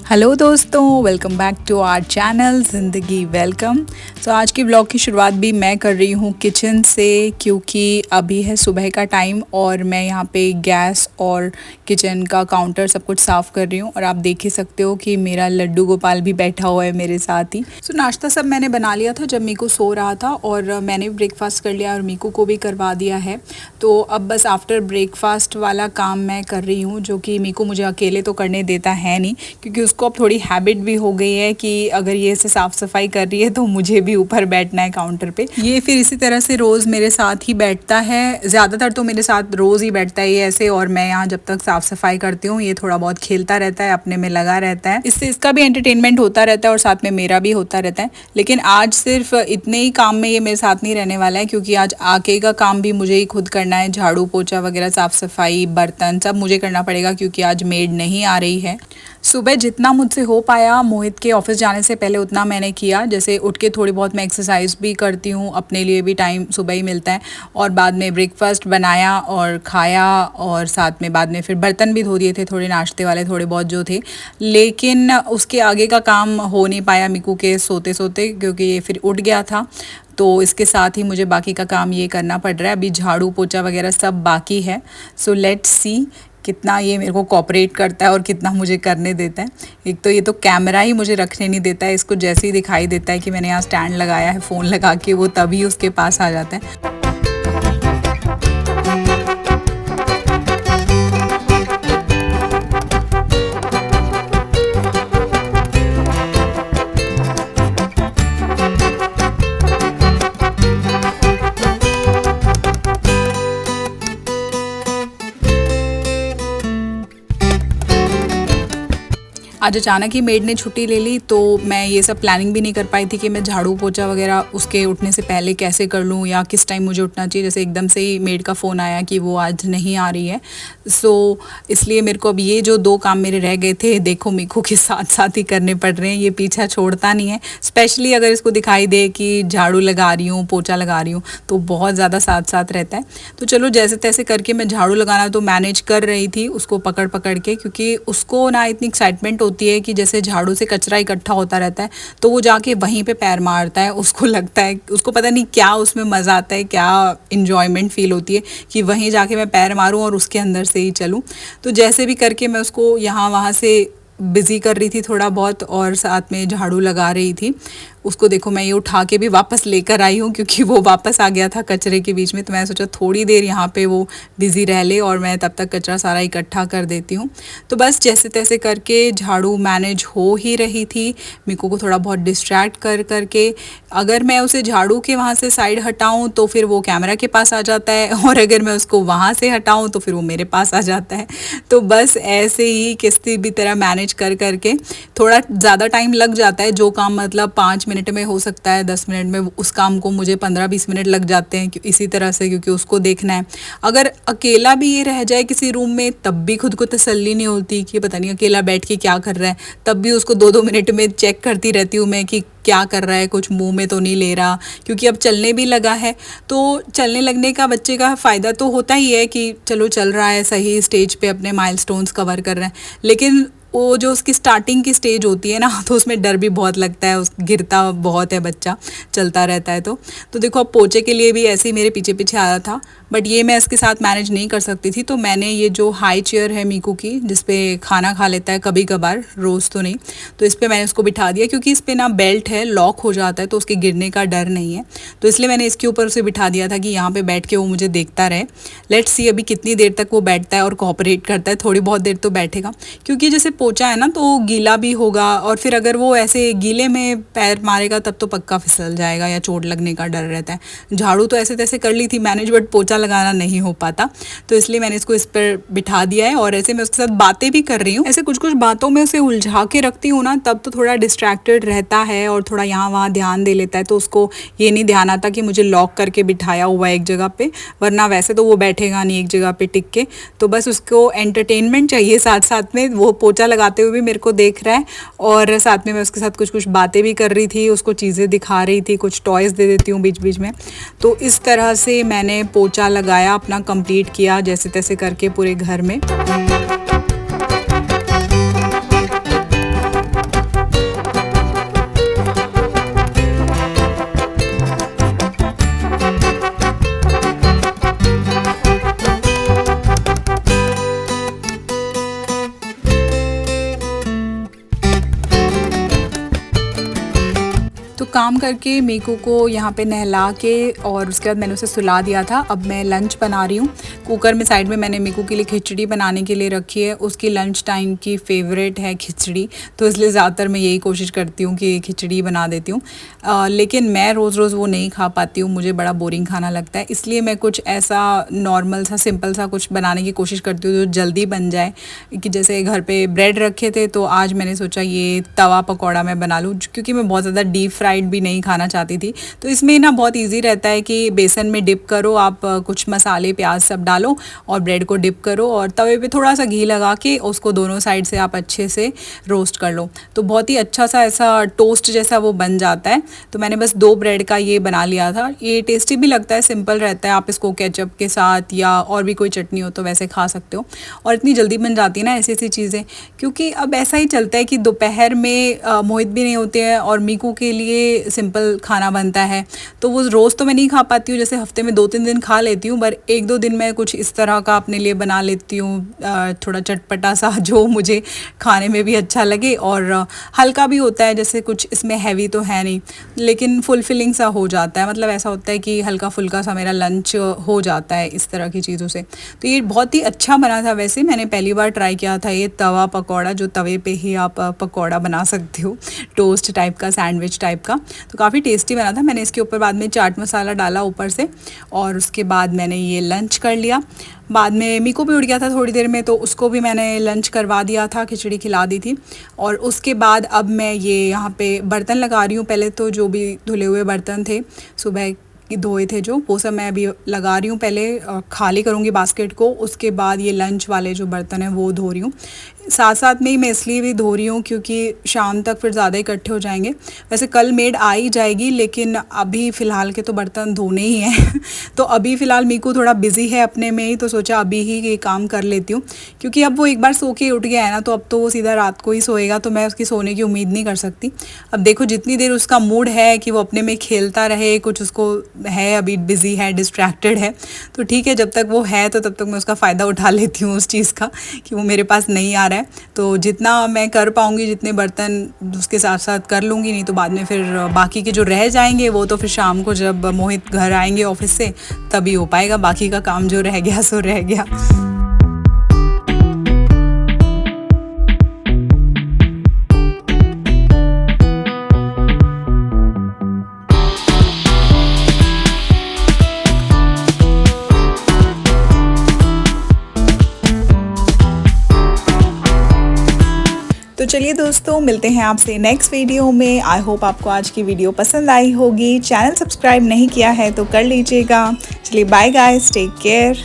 Hello दोस्तों, welcome back to our channel ज़िंदगी welcome. आज की ब्लॉग की शुरुआत भी मैं कर रही हूँ किचन से, क्योंकि अभी है सुबह का टाइम और मैं यहाँ पे गैस और किचन का काउंटर सब कुछ साफ़ कर रही हूँ। और आप देख ही सकते हो कि मेरा लड्डू गोपाल भी बैठा हुआ है मेरे साथ ही। नाश्ता सब मैंने बना लिया था जब मीकू सो रहा था, और मैंने ब्रेकफास्ट कर लिया और मीकू को भी करवा दिया है। तो अब बस आफ्टर ब्रेकफास्ट वाला काम मैं कर रही हूँ, जो कि मीकू मुझे अकेले तो करने देता है नहीं, क्योंकि उसको अब थोड़ी हैबिट भी हो गई है कि अगर ये से साफ़ सफाई कर रही है तो मुझे भी ऊपर बैठना है काउंटर पे। ये फिर इसी तरह से रोज़ मेरे साथ ही बैठता है, ज़्यादातर तो मेरे साथ रोज़ ही बैठता है ये ऐसे। और मैं यहाँ जब तक साफ़ सफाई करती हूँ ये थोड़ा बहुत खेलता रहता है, अपने में लगा रहता है। इससे इसका भी एंटरटेनमेंट होता रहता है और साथ में मेरा भी होता रहता है। लेकिन आज सिर्फ इतने ही काम में ये मेरे साथ नहीं रहने वाला है, क्योंकि आज आके का काम भी मुझे ही खुद करना है। झाड़ू पोछा वगैरह, साफ़ सफाई, बर्तन सब मुझे करना पड़ेगा, क्योंकि आज मेड नहीं आ रही है। सुबह जितना मुझसे हो पाया मोहित के ऑफिस जाने से पहले उतना मैंने किया। जैसे उठ के थोड़ी बहुत मैं एक्सरसाइज भी करती हूँ, अपने लिए भी टाइम सुबह ही मिलता है। और बाद में ब्रेकफास्ट बनाया और खाया, और साथ में बाद में फिर बर्तन भी धो दिए थे, थोड़े नाश्ते वाले थोड़े बहुत जो थे। लेकिन उसके आगे का काम हो नहीं पाया मीकू के सोते सोते, क्योंकि ये फिर उठ गया था। तो इसके साथ ही मुझे बाकी का काम ये करना पड़ रहा है। अभी झाड़ू पोछा वगैरह सब बाकी है। सो लेट्स सी कितना ये मेरे को कोऑपरेट करता है और कितना मुझे करने देता है। एक तो ये तो कैमरा ही मुझे रखने नहीं देता है, इसको जैसे ही दिखाई देता है कि मैंने यहाँ स्टैंड लगाया है फ़ोन लगा के, वो तभी उसके पास आ जाता है। आज अचानक ही मेड ने छुट्टी ले ली, तो मैं ये सब प्लानिंग भी नहीं कर पाई थी कि मैं झाड़ू पोछा वगैरह उसके उठने से पहले कैसे कर लूँ या किस टाइम मुझे उठना चाहिए। जैसे एकदम से ही मेड का फ़ोन आया कि वो आज नहीं आ रही है। इसलिए मेरे को अब ये जो 2 काम मेरे रह गए थे, देखो मीकू के साथ साथ ही करने पड़ रहे हैं। ये पीछा छोड़ता नहीं है, स्पेशली अगर इसको दिखाई दे कि झाड़ू लगा रही हूँ, पोछा लगा रही हूँ, तो बहुत ज़्यादा साथ साथ रहता है। तो चलो जैसे तैसे करके मैं झाड़ू लगाना तो मैनेज कर रही थी, उसको पकड़ पकड़ के, क्योंकि उसको ना इतनी एक्साइटमेंट होती है कि जैसे झाड़ू से कचरा इकट्ठा होता रहता है तो वो जाके वहीं पे पैर मारता है। उसको लगता है, उसको पता नहीं क्या उसमें मज़ा आता है, क्या इन्जॉयमेंट फील होती है कि वहीं जाके मैं पैर मारूं और उसके अंदर से ही चलूं। तो जैसे भी करके मैं उसको यहाँ वहाँ से बिज़ी कर रही थी थोड़ा बहुत, और साथ में झाड़ू लगा रही थी। उसको देखो मैं ये उठा के भी वापस लेकर आई हूँ, क्योंकि वो वापस आ गया था कचरे के बीच में। तो मैं सोचा थोड़ी देर यहाँ पे वो बिज़ी रह ले और मैं तब तक कचरा सारा इकट्ठा कर देती हूँ। तो बस जैसे तैसे करके झाड़ू मैनेज हो ही रही थी। मीकू को थोड़ा बहुत डिस्ट्रैक्ट कर करके, अगर मैं उसे झाड़ू के वहाँ से साइड हटाऊँ तो फिर वो कैमरा के पास आ जाता है, और अगर मैं उसको वहाँ से हटाऊँ तो फिर वो मेरे पास आ जाता है। तो बस ऐसे ही किसी भी तरह मैनेज कर करके थोड़ा ज़्यादा टाइम लग जाता है। जो काम मतलब 5 मिनट में हो सकता है 10 मिनट में, उस काम को मुझे 15-20 मिनट लग जाते हैं इसी तरह से, क्योंकि उसको देखना है। अगर अकेला भी ये रह जाए किसी रूम में तब भी खुद को तसल्ली नहीं होती कि पता नहीं अकेला बैठ के क्या कर रहा है। तब भी उसको 2-2 मिनट में चेक करती रहती हूँ मैं कि क्या कर रहा है, कुछ मुंह में तो नहीं ले रहा, क्योंकि अब चलने भी लगा है। तो चलने लगने का बच्चे का फ़ायदा तो होता ही है कि चलो चल रहा है, सही स्टेज पे अपने माइलस्टोन्स कवर कर रहा है। लेकिन वो जो उसकी स्टार्टिंग की स्टेज होती है ना, तो उसमें डर भी बहुत लगता है, उस गिरता बहुत है बच्चा, चलता रहता है। तो देखो अब पोछे के लिए भी ऐसे ही मेरे पीछे पीछे आ रहा था, बट ये मैं इसके साथ मैनेज नहीं कर सकती थी। तो मैंने ये जो हाई चेयर है मीकू की, जिस पे खाना खा लेता है कभी कभार, रोज़ तो नहीं, तो इस पर मैंने उसको बिठा दिया, क्योंकि इस पर ना बेल्ट है, लॉक हो जाता है तो उसके गिरने का डर नहीं है। तो इसलिए मैंने इसके ऊपर उसे बिठा दिया था कि यहाँ पे बैठ के वो मुझे देखता रहे। लेट्स सी अभी कितनी देर तक वो बैठता है और कोऑपरेट करता है। थोड़ी बहुत देर तो बैठेगा, क्योंकि जैसे पोछा है ना तो गीला भी होगा, और फिर अगर वो ऐसे गीले में पैर मारेगा तब तो पक्का फिसल जाएगा या चोट लगने का डर रहता है। झाड़ू तो ऐसे तैसे कर ली थी मैनेज, बट पोछा लगाना नहीं हो पाता। तो इसलिए मैंने इसको इस पर बिठा दिया है, और ऐसे मैं उसके साथ बातें भी कर रही हूँ। ऐसे कुछ कुछ बातों में उसे उलझा के रखती हूँ ना, तब तो थोड़ा डिस्ट्रैक्टेड रहता है और थोड़ा यहाँ वहाँ ध्यान दे लेता है। तो उसको ये नहीं ध्यान आता कि मुझे लॉक करके बिठाया हुआ है एक जगह पे, वरना वैसे तो वो बैठेगा नहीं एक जगह पे टिक के। तो बस उसको एंटरटेनमेंट चाहिए साथ साथ में। वो पोछा लगाते हुए भी मेरे को देख रहा है, और साथ में मैं उसके साथ कुछ कुछ बातें भी कर रही थी, उसको चीज़ें दिखा रही थी, कुछ टॉयज़ दे देती हूँ बीच बीच में। तो इस तरह से मैंने पोछा लगाया, अपना कंप्लीट किया जैसे तैसे करके पूरे घर में। तो काम करके मीकू को यहाँ पे नहला के और उसके बाद मैंने उसे सुला दिया था। अब मैं लंच बना रही हूँ। कुकर में साइड में मैंने मीकू के लिए खिचड़ी बनाने के लिए रखी है। उसकी लंच टाइम की फेवरेट है खिचड़ी, तो इसलिए ज़्यादातर मैं यही कोशिश करती हूँ कि खिचड़ी बना देती हूँ। लेकिन मैं रोज़ रोज़ वो नहीं खा पाती हूँ, मुझे बड़ा बोरिंग खाना लगता है, इसलिए मैं कुछ ऐसा नॉर्मल सा सिंपल सा कुछ बनाने की कोशिश करती हूँ जो जल्दी बन जाए। कि जैसे घर पे ब्रेड रखे थे तो आज मैंने सोचा ये तवा पकौड़ा मैं बना लूँ, क्योंकि मैं बहुत ज़्यादा डीप फ्राइड भी नहीं खाना चाहती थी। तो इसमें ना बहुत इजी रहता है कि बेसन में डिप करो आप, कुछ मसाले प्याज सब डालो और ब्रेड को डिप करो और तवे पे थोड़ा सा घी लगा के उसको दोनों साइड से आप अच्छे से रोस्ट कर लो, तो बहुत ही अच्छा सा ऐसा टोस्ट जैसा वो बन जाता है। तो मैंने बस 2 ब्रेड का ये बना लिया था। ये टेस्टी भी लगता है, सिंपल रहता है, आप इसको केचप के साथ या और भी कोई चटनी हो तो वैसे खा सकते हो। और इतनी जल्दी बन जाती है ना ऐसी ऐसी चीज़ें, क्योंकि अब ऐसा ही चलता है कि दोपहर में मोहित भी नहीं होते हैं और मीकू के लिए सिंपल खाना बनता है। तो वो रोज़ तो मैं नहीं खा पाती हूँ, जैसे हफ्ते में 2-3 दिन खा लेती हूँ, पर 1-2 दिन मैं कुछ इस तरह का अपने लिए बना लेती हूँ, थोड़ा चटपटा सा जो मुझे खाने में भी अच्छा लगे और हल्का भी होता है। जैसे कुछ इसमें हैवी तो है नहीं, लेकिन फुलफिलिंग सा हो जाता है, मतलब ऐसा होता है कि हल्का फुल्का सा मेरा लंच हो जाता है इस तरह की चीज़ों से। तो ये बहुत ही अच्छा बना था। वैसे मैंने पहली बार ट्राई किया था ये तवा पकौड़ा, जो तवे पे ही आप पकौड़ा बना सकते हो, टोस्ट टाइप का, सैंडविच टाइप का। तो काफ़ी टेस्टी बना था। मैंने इसके ऊपर बाद में चाट मसाला डाला ऊपर से और उसके बाद मैंने ये लंच कर लिया। बाद में मीकू भी उठ गया था थोड़ी देर में, तो उसको भी मैंने लंच करवा दिया था, खिचड़ी खिला दी थी। और उसके बाद अब मैं ये यहाँ पे बर्तन लगा रही हूँ। पहले तो जो भी धुले हुए बर्तन थे सुबह धोए थे जो, वो सब मैं अभी लगा रही हूँ। पहले खाली करूँगी बास्केट को, उसके बाद ये लंच वाले जो बर्तन हैं वो धो रही हूँ। साथ साथ में ही मैं इसलिए भी धो रही हूँ क्योंकि शाम तक फिर ज़्यादा इकट्ठे हो जाएंगे। वैसे कल मेड आ ही जाएगी, लेकिन अभी फ़िलहाल के तो बर्तन धोने ही हैं तो अभी फ़िलहाल मीकू थोड़ा बिज़ी है अपने में ही, तो सोचा अभी ही ये काम कर लेती हूँ, क्योंकि अब वो एक बार सो के उठ गया है ना, तो अब तो वो सीधा रात को ही सोएगा, तो मैं उसकी सोने की उम्मीद नहीं कर सकती। अब देखो जितनी देर उसका मूड है कि वो अपने में खेलता रहे, कुछ उसको है अभी बिज़ी है, डिस्ट्रैक्टेड है, तो ठीक है, जब तक वो है तो तब तक मैं उसका फ़ायदा उठा लेती हूँ उस चीज़ का कि वो मेरे पास नहीं आ रहा है। तो जितना मैं कर पाऊँगी, जितने बर्तन उसके साथ साथ कर लूँगी, नहीं तो बाद में फिर बाकी के जो रह जाएंगे वो तो फिर शाम को जब मोहित घर आएंगे ऑफिस से तभी हो पाएगा। बाकी का काम जो रह गया सो रह गया। तो चलिए दोस्तों, मिलते हैं आपसे नेक्स्ट वीडियो में। आई होप आपको आज की वीडियो पसंद आई होगी। चैनल सब्सक्राइब नहीं किया है तो कर लीजिएगा। चलिए बाय गाइस, टेक केयर।